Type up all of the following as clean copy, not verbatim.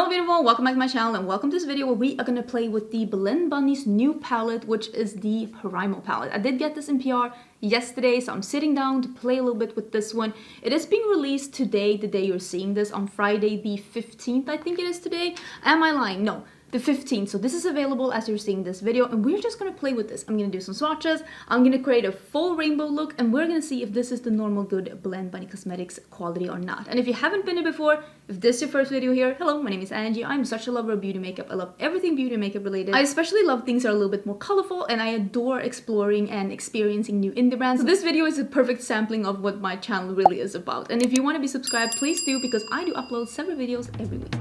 Hello beautiful, welcome back to my channel and welcome to this video where we are going to play with the Blend Bunny's new palette, which is the Primal palette. I did get this in PR yesterday, so I'm sitting down to play a little bit with this one. It is being released today, the day you're seeing this, on Friday the 15th, I think it is today. Am I lying? No. The 15th. So this is available as you're seeing this video and we're just going to play with this. I'm going to do some swatches, I'm going to create a full rainbow look, and we're going to see if this is the normal good Blend Bunny Cosmetics quality or not. And if you haven't been here before, if this is your first video here, hello, my name is Angie. I'm such a lover of beauty makeup. I love everything beauty makeup related. I especially love things that are a little bit more colorful, and I adore exploring and experiencing new indie brands. So this video is a perfect sampling of what my channel really is about. And if you want to be subscribed, please do, because I do upload several videos every week.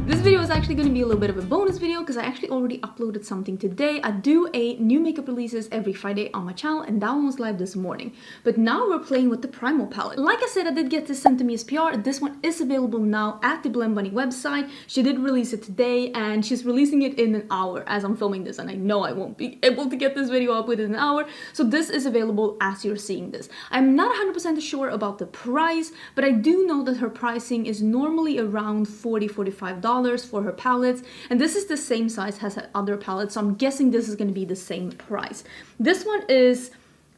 This video is actually going to be a little bit of a bonus video because I actually already uploaded something today. I do a new makeup releases every Friday on my channel, and that one was live this morning. But now we're playing with the Primal palette. Like I said, I did get this sent to me as PR. This one is available now at the Blend Bunny website. She did release it today and she's releasing it in an hour as I'm filming this, and I know I won't be able to get this video up within an hour. So this is available as you're seeing this. I'm not 100% sure about the price, but I do know that her pricing is normally around $40–45 for her palettes, and this is the same size as her other palettes, so I'm guessing this is going to be the same price. This one is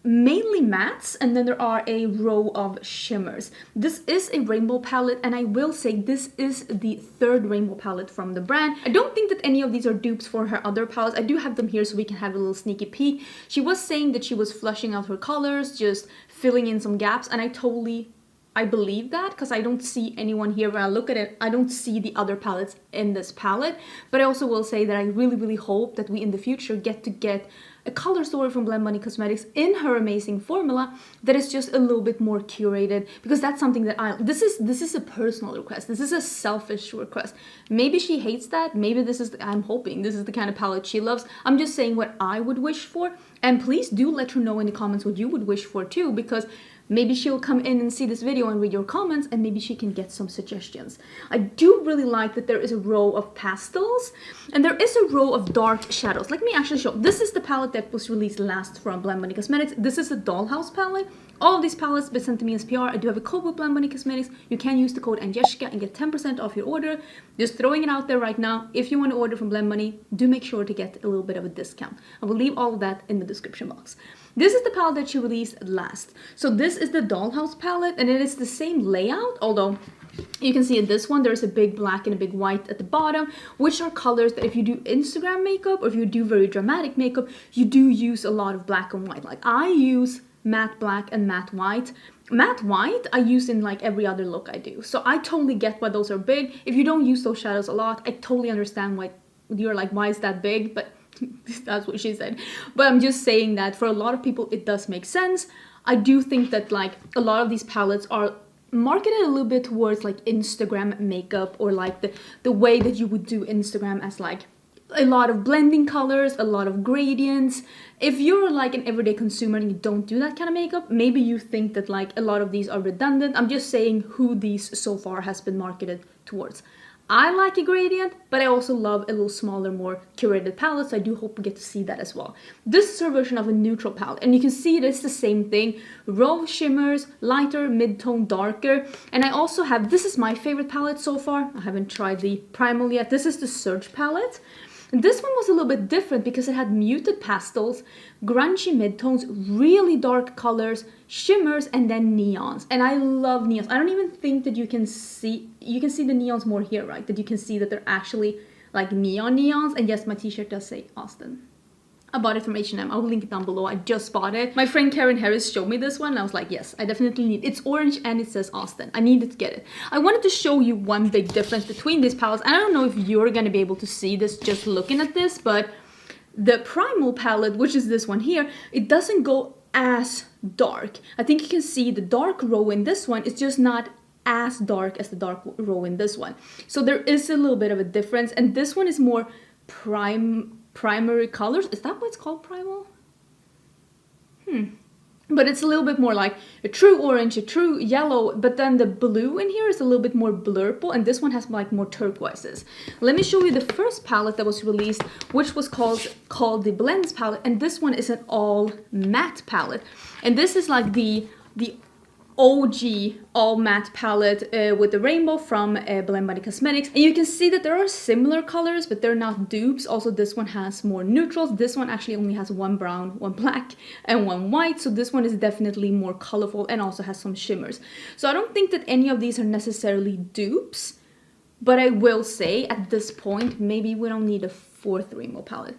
mainly mattes, and then there are a row of shimmers. This is a rainbow palette, and I will say this is the third rainbow palette from the brand. I don't think that any of these are dupes for her other palettes. I do have them here so we can have a little sneaky peek. She was saying that she was flushing out her colors, just filling in some gaps, and I believe that because I don't see anyone here. When I look at it, I don't see the other palettes in this palette. But I also will say that I really hope that we in the future get a color story from Blend Bunny Cosmetics in her amazing formula that is just a little bit more curated, because that's something that this is a personal request. This is a selfish request. Maybe she hates that. Maybe I'm hoping this is the kind of palette she loves. I'm just saying what I would wish for, and please do let her know in the comments what you would wish for too, because maybe she'll come in and see this video and read your comments, and maybe she can get some suggestions. I do really like that there is a row of pastels and there is a row of dark shadows. Let me actually show. This is the palette that was released last from Blend Bunny Cosmetics. This is a dollhouse palette. All of these palettes have been sent to me as PR. I do have a code with Blend Bunny Cosmetics. You can use the code Angelica and get 10% off your order. Just throwing it out there right now. If you want to order from Blend Bunny, do make sure to get a little bit of a discount. I will leave all of that in the description box. This is the palette that she released last. So this is the dollhouse palette, and it is the same layout, although you can see in this one there's a big black and a big white at the bottom, which are colors that if you do Instagram makeup or if you do very dramatic makeup, you do use a lot of black and white. Like I use matte black and matte white. Matte white I use in like every other look I do. So I totally get why those are big. If you don't use those shadows a lot, I totally understand why you're like, why is that big? But that's what she said. But I'm just saying that for a lot of people it does make sense. I do think that like a lot of these palettes are marketed a little bit towards like Instagram makeup, or like the way that you would do Instagram as like a lot of blending colors, a lot of gradients. If you're like an everyday consumer and you don't do that kind of makeup, maybe you think that like a lot of these are redundant. I'm just saying who these so far has been marketed towards. I like a gradient, but I also love a little smaller, more curated palette, so I do hope we get to see that as well. This is her version of a neutral palette, and you can see it is the same thing. Row of shimmers, lighter, mid-tone, darker. And I also have, this is my favorite palette so far. I haven't tried the Primal yet. This is the Surge palette. And this one was a little bit different because it had muted pastels, grungy midtones, really dark colors, shimmers, and then neons. And I love neons. I don't even think that you can see the neons more here, right? That you can see that they're actually like neons. And yes, my t-shirt does say Austin. I bought it from H&M. I'll link it down below. I just bought it. My friend Karen Harris showed me this one and I was like, yes, I definitely need it. It's orange and it says Austin. I needed to get it. I wanted to show you one big difference between these palettes. And I don't know if you're going to be able to see this just looking at this, but the Primal palette, which is this one here, it doesn't go as dark. I think you can see the dark row in this one. It's just not as dark as the dark row in this one. So there is a little bit of a difference. And this one is more primary colors. Is that what it's called, Primal? But it's a little bit more like a true orange, a true yellow, but then the blue in here is a little bit more blurple, and this one has like more turquoises. Let me show you the first palette that was released, which was called the Blends palette, and this one is an all matte palette. And this is like the OG all matte palette with the rainbow from Blend Bunny Cosmetics. And you can see that there are similar colors, but they're not dupes. Also, this one has more neutrals. This one actually only has one brown, one black, and one white. So this one is definitely more colorful and also has some shimmers. So I don't think that any of these are necessarily dupes, but I will say at this point, maybe we don't need a fourth rainbow palette.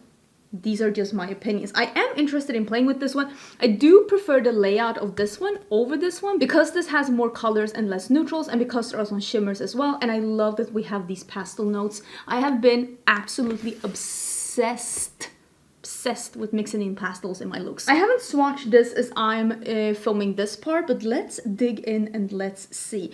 These are just my opinions. I am interested in playing with this one. I do prefer the layout of this one over this one because this has more colors and less neutrals, and because there are some shimmers as well. And I love that we have these pastel notes. I have been absolutely obsessed with mixing in pastels in my looks. I haven't swatched this as I'm filming this part, but let's dig in and let's see.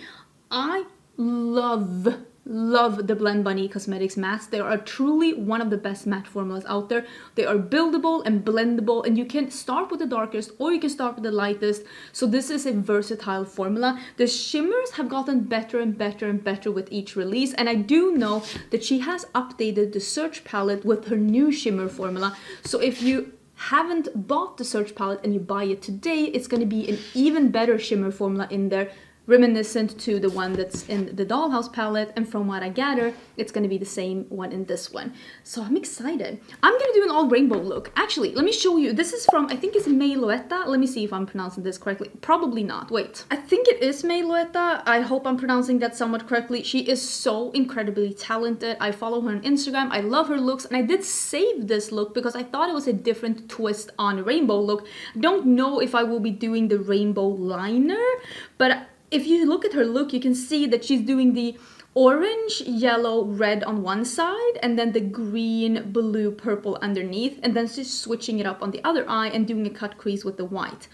I love the Blend Bunny Cosmetics mattes. They are truly one of the best matte formulas out there. They are buildable and blendable, and you can start with the darkest or you can start with the lightest. So this is a versatile formula. The shimmers have gotten better and better and better with each release, and I do know that she has updated the Search palette with her new shimmer formula. So if you haven't bought the Search palette and you buy it today, it's going to be an even better shimmer formula in there, reminiscent to the one that's in the Dollhouse palette, and from what I gather, it's going to be the same one in this one. So I'm excited. I'm going to do an all rainbow look. Actually, let me show you. This is from, I think it's Meyloetta. Let me see if I'm pronouncing this correctly. Probably not. Wait. I think it is Meyloetta. I hope I'm pronouncing that somewhat correctly. She is so incredibly talented. I follow her on Instagram. I love her looks, and I did save this look because I thought it was a different twist on a rainbow look. Don't know if I will be doing the rainbow liner, but if you look at her look, you can see that she's doing the orange, yellow, red on one side, and then the green, blue, purple underneath, and then she's switching it up on the other eye and doing a cut crease with the white.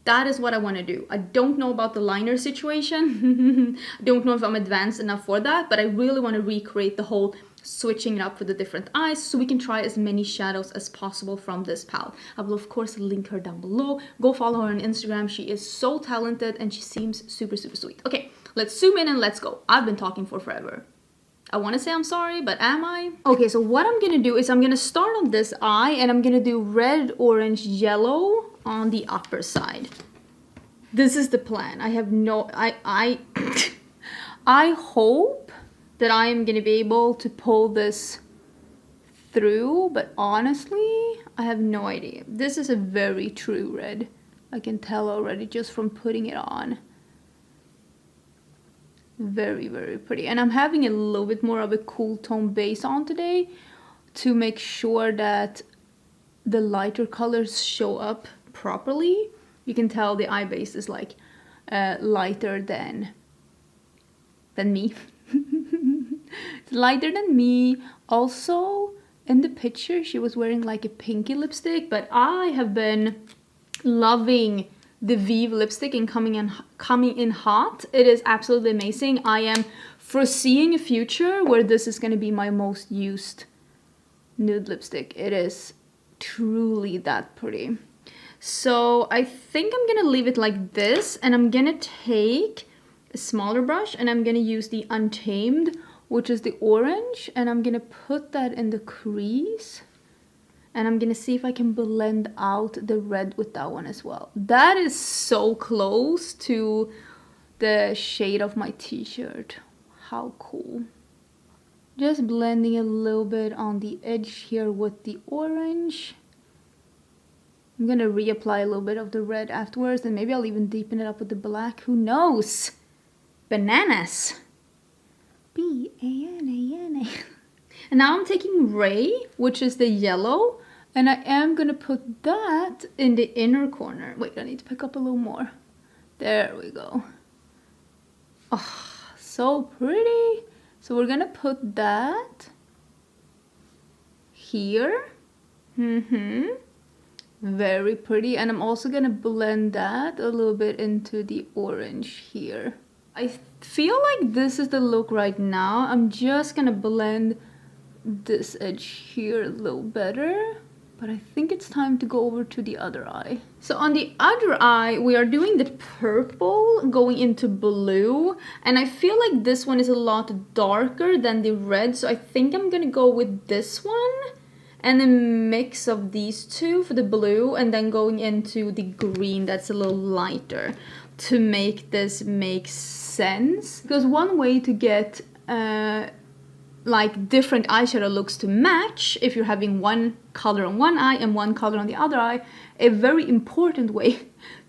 That is what I want to do. I don't know about the liner situation. I don't know if I'm advanced enough for that, but I really want to recreate the whole switching it up for the different eyes so we can try as many shadows as possible from this palette. I will of course link her down below. Go follow her on Instagram. She is so talented and she seems super sweet. Okay, let's zoom in and let's go. I've been talking for forever. I want to say I'm sorry, but am I? Okay, so what I'm gonna do is I'm gonna start on this eye and I'm gonna do red, orange, yellow on the upper side. This is the plan. I have no I hope that I am gonna be able to pull this through, but honestly, I have no idea. This is a very true red. I can tell already just from putting it on. Very pretty. And I'm having a little bit more of a cool tone base on today to make sure that the lighter colors show up properly. You can tell the eye base is like lighter than me. It's lighter than me. Also, in the picture, she was wearing like a pinky lipstick, but I have been loving the Vive lipstick and coming in hot. It is absolutely amazing. I am foreseeing a future where this is going to be my most used nude lipstick. It is truly that pretty. So I think I'm going to leave it like this, and I'm going to take a smaller brush and I'm going to use the Untamed, which is the orange, and I'm going to put that in the crease. And I'm going to see if I can blend out the red with that one as well. That is so close to the shade of my t-shirt. How cool. Just blending a little bit on the edge here with the orange. I'm going to reapply a little bit of the red afterwards, and maybe I'll even deepen it up with the black. Who knows? Bananas. B-A-N-A-N-A. And now I'm taking Ray, which is the yellow, and I am going to put that in the inner corner. Wait, I need to pick up a little more. There we go. Oh, so pretty. So we're going to put that here. Very pretty. And I'm also going to blend that a little bit into the orange here. I feel like this is the look right now. I'm just going to blend this edge here a little better. But I think it's time to go over to the other eye. So on the other eye, we are doing the purple going into blue. And I feel like this one is a lot darker than the red. So I think I'm going to go with this one. And a mix of these two for the blue. And then going into the green that's a little lighter. to make this make sense. Because one way to get like different eyeshadow looks to match, if you're having one color on one eye and one color on the other eye, a very important way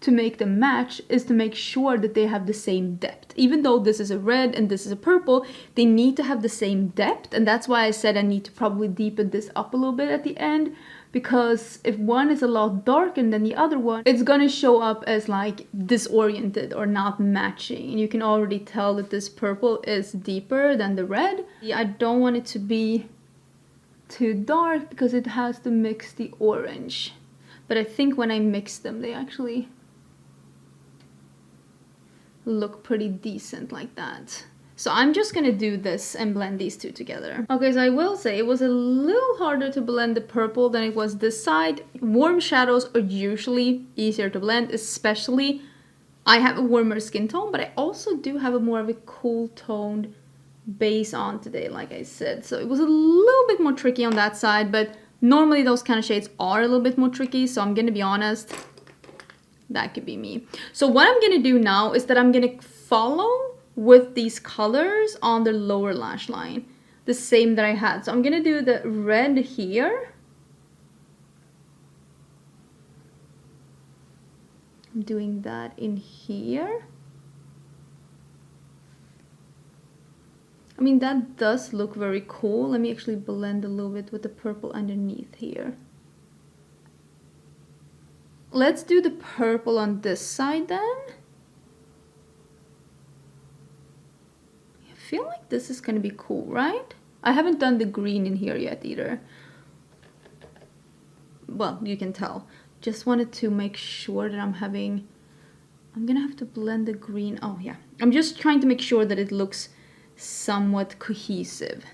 to make them match is to make sure that they have the same depth. Even though this is a red and this is a purple, they need to have the same depth, and that's why I said I need to probably deepen this up a little bit at the end, because if one is a lot darker than the other one, it's gonna show up as like disoriented or not matching. And you can already tell that this purple is deeper than the red. I don't want it to be too dark because it has to mix the orange. But I think when I mix them, they actually look pretty decent like that. So I'm just gonna do this and blend these two together. Okay, so I will say it was a little harder to blend the purple than it was this side. Warm shadows are usually easier to blend, especially I have a warmer skin tone, but I also do have a more of a cool toned base on today, like I said. So it was a little bit more tricky on that side, but normally those kind of shades are a little bit more tricky, so I'm gonna be honest, that could be me. So what I'm gonna do now is that I'm gonna follow with these colors on the lower lash line, the same that I had. So I'm gonna do the red here. I'm doing that in here. I mean, that does look very cool. Let me actually blend a little bit with the purple underneath here. Let's do the purple on this side then. I feel like this is gonna be cool, right? I haven't done the green in here yet either. Well, you can tell. Just wanted to make sure that I'm gonna have to blend the green. Oh yeah, I'm just trying to make sure that it looks somewhat cohesive.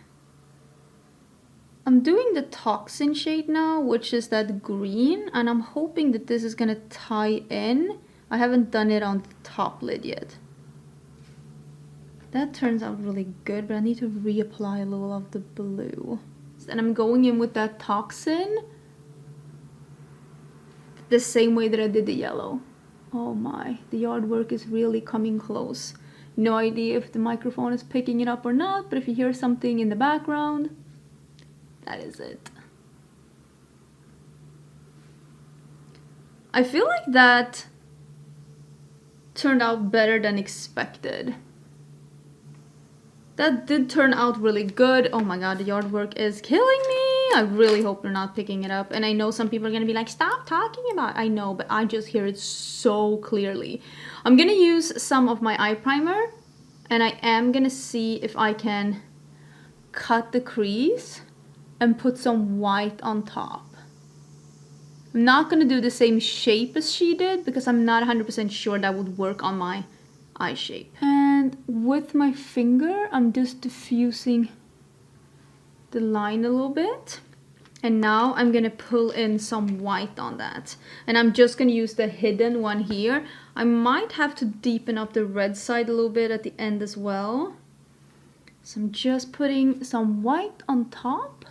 I'm doing the Toxin shade now, which is that green, and I'm hoping that this is gonna tie in. I haven't done it on the top lid yet. That turns out really good, but I need to reapply a little of the blue. And I'm going in with that Toxin the same way that I did the yellow. Oh my, the yard work is really coming close. No idea if the microphone is picking it up or not, but if you hear something in the background, that is it. I feel like that turned out better than expected. That did turn out really good. Oh my god, the yard work is killing me. I really hope they're not picking it up. And I know some people are gonna be like, stop talking about it. I know, but I just hear it so clearly. I'm gonna use some of my eye primer, and I am gonna see if I can cut the crease and put some white on top. I'm not gonna do the same shape as she did because I'm not 100% sure that would work on my eye shape. And with my finger, I'm just diffusing the line a little bit. And now I'm gonna pull in some white on that. And I'm just gonna use the hidden one here. I might have to deepen up the red side a little bit at the end as well. So I'm just putting some white on top.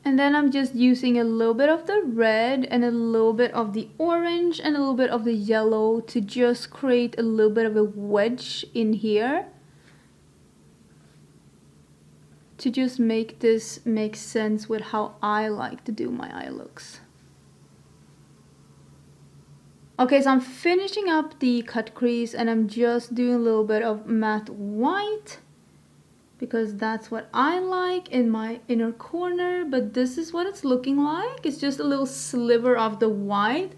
And then I'm just using a little bit of the red and a little bit of the orange and a little bit of the yellow to just create a little bit of a wedge in here. To just make this make sense with how I like to do my eye looks. Okay, so I'm finishing up the cut crease and I'm just doing a little bit of matte white because that's what I like in my inner corner, but this is what it's looking like. It's just a little sliver of the white.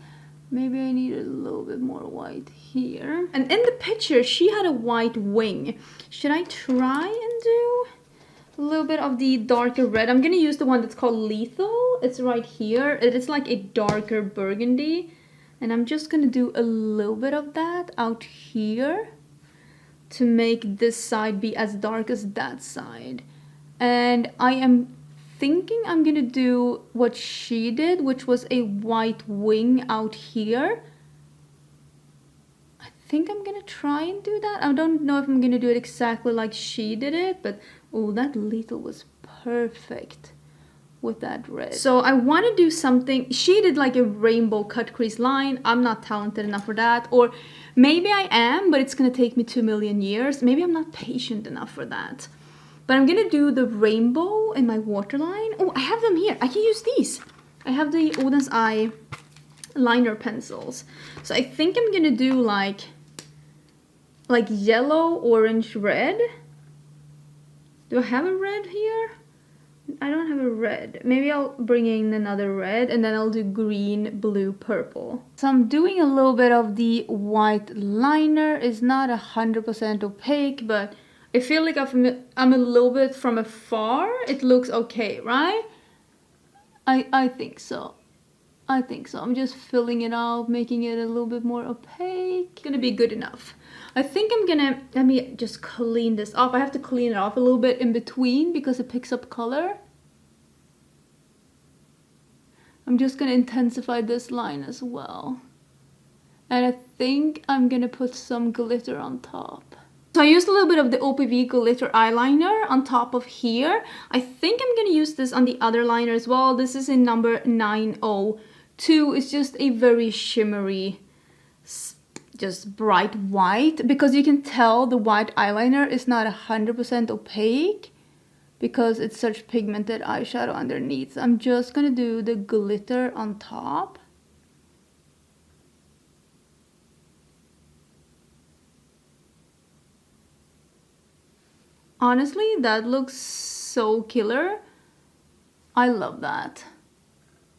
Maybe I need a little bit more white here. And in the picture, she had a white wing. Should I try and do a little bit of the darker red? I'm gonna use the one that's called Lethal. It's right here. It is like a darker burgundy. And I'm just gonna do a little bit of that out here to make this side be as dark as that side. And I am thinking I'm gonna do what she did, which was a white wing out here. I think I'm gonna try and do that. I don't know if I'm gonna do it exactly like she did it, but oh, that lethal was perfect. with that red. So I want to do something. She did like a rainbow cut crease line. I'm not talented enough for that. Or maybe I am, but it's going to take me 2 million years. Maybe I'm not patient enough for that. But I'm going to do the rainbow in my waterline. Oh, I have them here. I can use these. I have the Oden's Eye liner pencils. So I think I'm going to do like yellow, orange, red. Do I have a red here? I don't have a red. Maybe I'll bring in another red and then I'll do green, blue, purple. So I'm doing a little bit of the white liner. It's not 100% opaque, but I feel like I'm a little bit from afar. It looks okay, right? I think so. I think so. I'm just filling it out, making it a little bit more opaque. Gonna be good enough. I think I'm gonna, let me just clean this off. I have to clean it off a little bit in between because it picks up color. I'm just gonna intensify this line as well. And I think I'm gonna put some glitter on top. So I used a little bit of the OPV glitter eyeliner on top of here. I think I'm gonna use this on the other liner as well. This is in number 902. It's just a very shimmery, just bright white, because you can tell the white eyeliner is not 100% opaque because it's such pigmented eyeshadow underneath. So I'm just gonna do the glitter on top. Honestly, that looks so killer. I love that.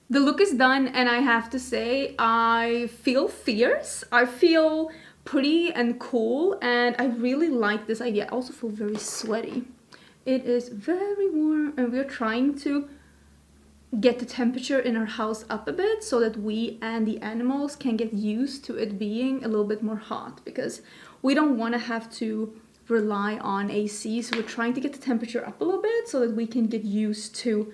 The look is done and I have to say I feel fierce. I feel pretty and cool and I really like this idea. I also feel very sweaty. It is very warm and we're trying to get the temperature in our house up a bit so that we and the animals can get used to it being a little bit more hot, because we don't want to have to rely on AC. So we're trying to get the temperature up a little bit so that we can get used to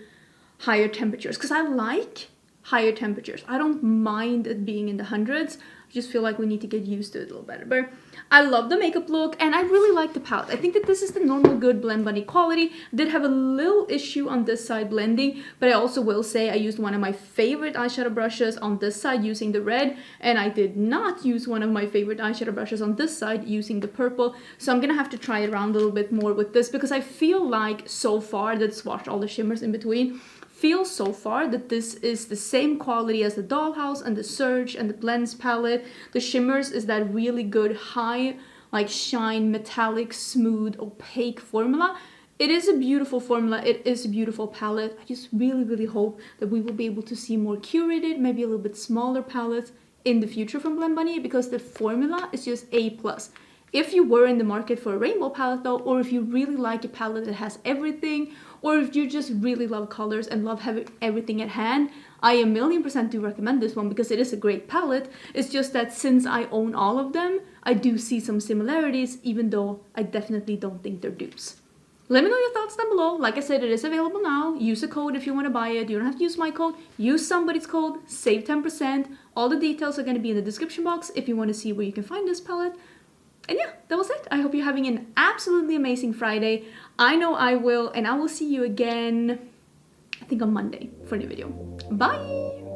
higher temperatures, because I like higher temperatures. I don't mind it being in the hundreds. I just feel like we need to get used to it a little better. But I love the makeup look and I really like the palette. I think that this is the normal good Blend Bunny quality. I did have a little issue on this side blending, but I also will say I used one of my favorite eyeshadow brushes on this side using the red, and I did not use one of my favorite eyeshadow brushes on this side using the purple. So I'm gonna have to try it around a little bit more with this, because I feel like so far that swatched all the shimmers in between, feel so far that this is the same quality as the Dollhouse and the Surge and the Blends palette. The shimmers is that really good high, like shine, metallic, smooth, opaque formula. It is a beautiful formula. It is a beautiful palette. I just really hope that we will be able to see more curated, maybe a little bit smaller palettes in the future from Blend Bunny, because the formula is just A+. If you were in the market for a rainbow palette though, or if you really like a palette that has everything, or if you just really love colors and love having everything at hand, I 1,000,000% do recommend this one, because it is a great palette. It's just that since I own all of them, I do see some similarities, even though I definitely don't think they're dupes. Let me know your thoughts down below. Like I said, it is available now. Use a code if you want to buy it. You don't have to use my code. Use somebody's code. Save 10%. All the details are going to be in the description box if you want to see where you can find this palette. And yeah, that was it. I hope you're having an absolutely amazing Friday. I know I will, and I will see you again, I think on Monday for a new video. Bye!